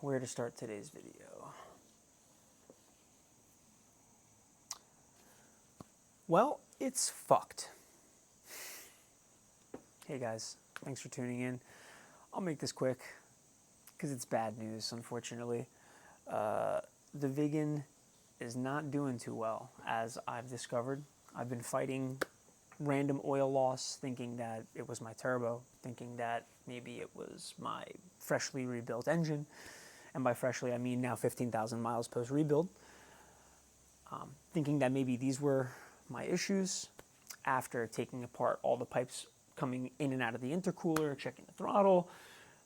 Where to start today's video? Well, it's fucked. Hey guys, thanks for tuning in. I'll make this quick because it's bad news, unfortunately. The Viggen is not doing too well, as I've discovered. I've been fighting random oil loss, thinking that it was my turbo, thinking that maybe it was my freshly rebuilt engine. And by freshly, I mean now 15,000 miles post-rebuild. Thinking that maybe these were my issues after taking apart all the pipes coming in and out of the intercooler, checking the throttle.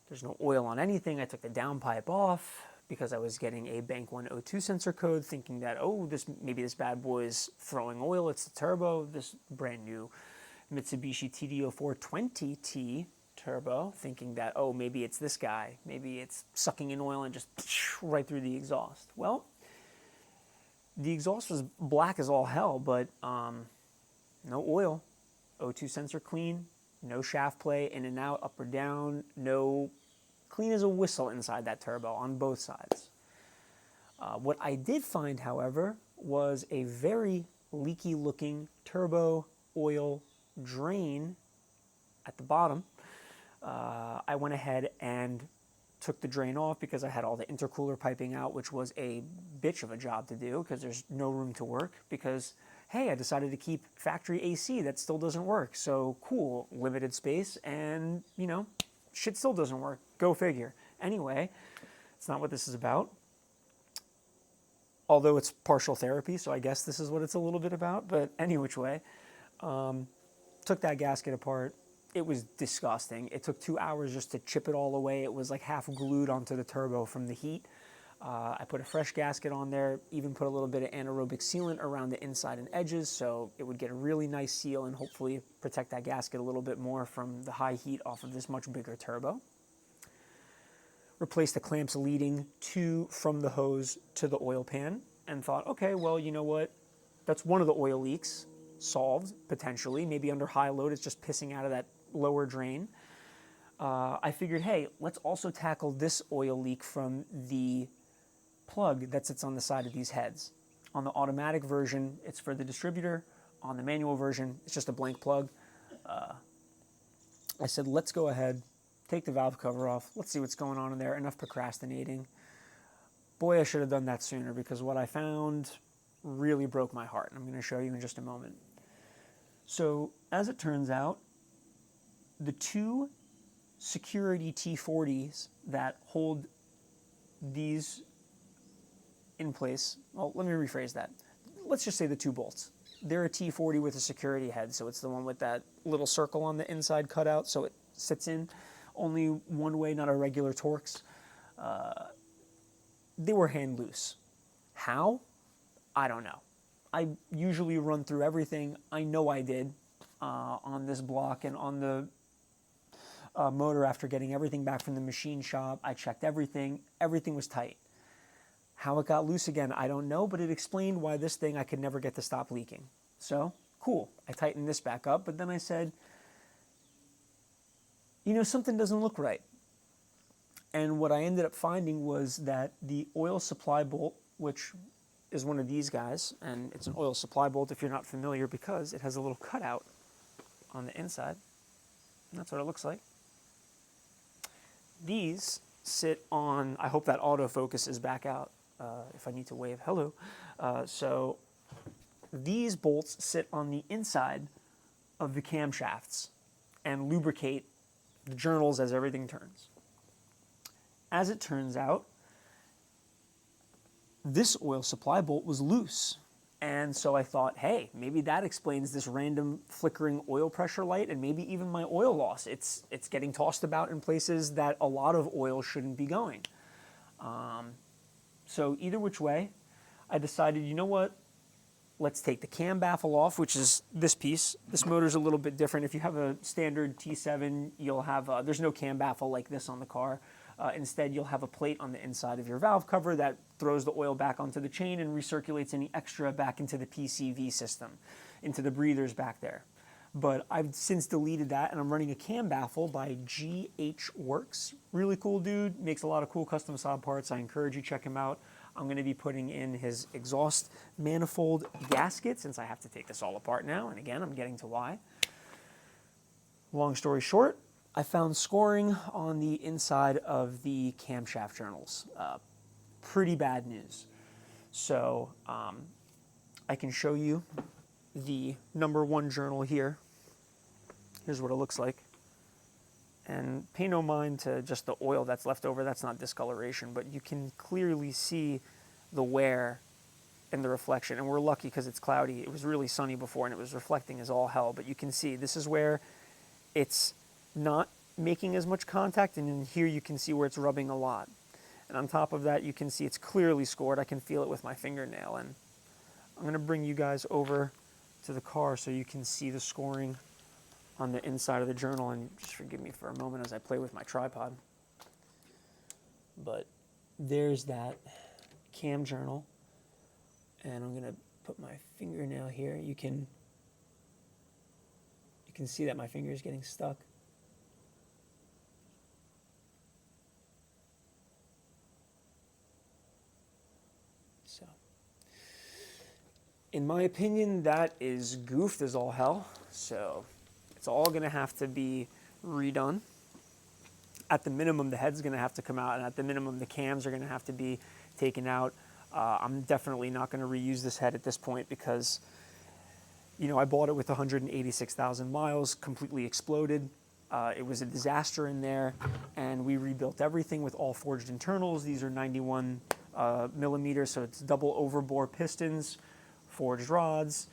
There's no oil on anything. I took the downpipe off because I was getting a Bank 102 sensor code, thinking that, oh, maybe this bad boy is throwing oil. It's the turbo, this brand new Mitsubishi TDO 420T turbo, thinking that, oh, maybe it's this guy. Maybe it's sucking in oil and just right through the exhaust. Well, the exhaust was black as all hell, but no oil. O2 sensor clean, no shaft play, in and out, up or down, no clean as a whistle inside that turbo on both sides. What I did find, however, was a very leaky looking turbo oil drain at the bottom. I went ahead and took the drain off because I had all the intercooler piping out, which was a bitch of a job to do because there's no room to work because, hey, I decided to keep factory AC that still doesn't work. So cool, limited space and, you know, shit still doesn't work. Go figure. Anyway, it's not what this is about. Although it's partial therapy, so I guess this is what it's a little bit about. But any which way, took that gasket apart. It was disgusting. It took 2 hours just to chip it all away. It was like half glued onto the turbo from the heat. I put a fresh gasket on there, even put a little bit of anaerobic sealant around the inside and edges so it would get a really nice seal and hopefully protect that gasket a little bit more from the high heat off of this much bigger turbo. Replaced the clamps leading from the hose to the oil pan and thought, okay, well, you know what? That's one of the oil leaks solved, potentially. Maybe under high load, it's just pissing out of that lower drain. I figured, hey, let's also tackle this oil leak from the plug that sits on the side of these heads. On the automatic version, it's for the distributor. On the manual version, it's just a blank plug. I said, let's go ahead, take the valve cover off. Let's see what's going on in there. Enough procrastinating. Boy, I should have done that sooner because what I found really broke my heart. I'm going to show you in just a moment. So, as it turns out, the two security T40s that hold these in place, well, let me rephrase that. Let's just say the two bolts. They're a T40 with a security head, so it's the one with that little circle on the inside cut out, so it sits in only one way, not a regular Torx. They were hand loose. How? I don't know. I usually run through everything. I know I did on this block and on the motor after getting everything back from the machine shop. I checked everything. Everything was tight. How it got loose again, I don't know, but it explained why this thing I could never get to stop leaking. So, cool. I tightened this back up, but then I said, you know, something doesn't look right. And what I ended up finding was that the oil supply bolt, which is one of these guys, and it's an oil supply bolt if you're not familiar because it has a little cutout on the inside. And that's what it looks like. These sit on, I hope that autofocus is back out if I need to wave hello. So these bolts sit on the inside of the camshafts and lubricate the journals as everything turns. As it turns out, this oil supply bolt was loose. And so I thought, hey, maybe that explains this random flickering oil pressure light and maybe even my oil loss. It's getting tossed about in places that a lot of oil shouldn't be going. So either which way, I decided, you know what? Let's take the cam baffle off, which is this piece. This motor's a little bit different. If you have a standard T7, you'll have, there's no cam baffle like this on the car. Instead, you'll have a plate on the inside of your valve cover that throws the oil back onto the chain and recirculates any extra back into the PCV system, into the breathers back there. but I've since deleted that, and I'm running a cam baffle by GH Works. Really cool dude, makes a lot of cool custom Saab parts. I encourage you check him out. I'm going to be putting in his exhaust manifold gasket since I have to take this all apart now, and again, I'm getting to why. Long story short, I found scoring on the inside of the camshaft journals. Pretty bad news. So I can show you the #1 journal here. Here's what it looks like. And pay no mind to just the oil that's left over. That's not discoloration, but you can clearly see the wear and the reflection. And we're lucky because it's cloudy. It was really sunny before and it was reflecting as all hell. But you can see this is where it's not making as much contact. And in here you can see where it's rubbing a lot. And on top of that, you can see it's clearly scored. I can feel it with my fingernail. And I'm going to bring you guys over to the car so you can see the scoring on the inside of the journal, and just forgive me for a moment as I play with my tripod. But there's that cam journal, and I'm gonna put my fingernail here. You can see that my finger is getting stuck. So, in my opinion, that is goofed as all hell. So it's all going to have to be redone. At the minimum, the head's going to have to come out, and at the minimum, the cams are going to have to be taken out. I'm definitely not going to reuse this head at this point because, you know, I bought it with 186,000 miles, completely exploded. It was a disaster in there, and we rebuilt everything with all forged internals. These are 91 millimeters, so it's double overbore pistons, forged rods.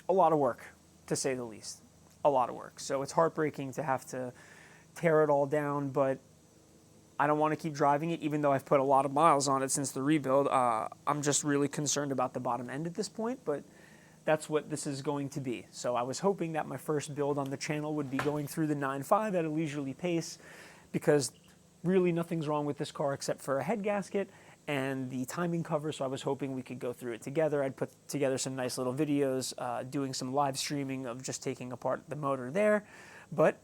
A lot of work, to say the least. A lot of work. So it's heartbreaking to have to tear it all down, but I don't want to keep driving it, even though I've put a lot of miles on it since the rebuild. I'm just really concerned about the bottom end at this point, but that's what this is going to be. So I was hoping that my first build on the channel would be going through the 9.5 at a leisurely pace, because really nothing's wrong with this car except for a head gasket and the timing cover, so I was hoping we could go through it together. I'd put together some nice little videos, doing some live streaming of just taking apart the motor there. But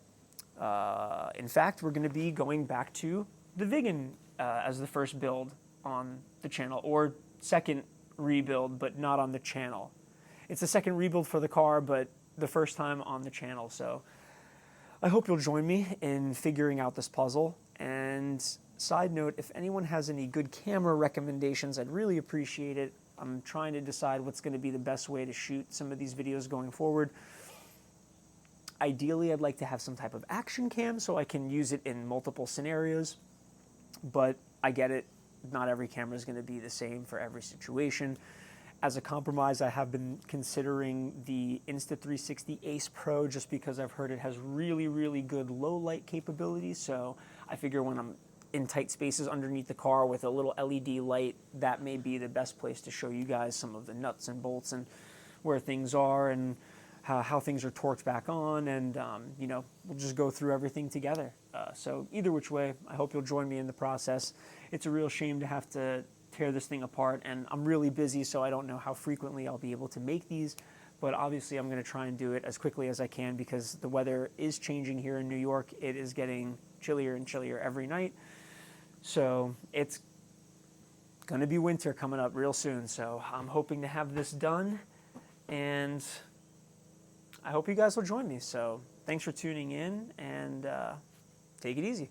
in fact, we're going to be going back to the Viggen as the first build on the channel, or second rebuild, but not on the channel. It's the second rebuild for the car, but the first time on the channel. So I hope you'll join me in figuring out this puzzle. And side note, if anyone has any good camera recommendations, I'd really appreciate it. I'm trying to decide what's going to be the best way to shoot some of these videos going forward. Ideally, I'd like to have some type of action cam so I can use it in multiple scenarios, but I get it. Not every camera is going to be the same for every situation. As a compromise, I have been considering the Insta360 Ace Pro just because I've heard it has really, really good low light capabilities. So I figure when I'm in tight spaces underneath the car with a little LED light, that may be the best place to show you guys some of the nuts and bolts and where things are and how things are torqued back on, and you know, we'll just go through everything together. So either which way, I hope you'll join me in the process. It's a real shame to have to tear this thing apart, and I'm really busy, so I don't know how frequently I'll be able to make these, but obviously I'm going to try and do it as quickly as I can because the weather is changing here in New York. It is getting chillier and chillier every night, so it's going to be winter coming up real soon. So I'm hoping to have this done, and I hope you guys will join me. So thanks for tuning in, and take it easy.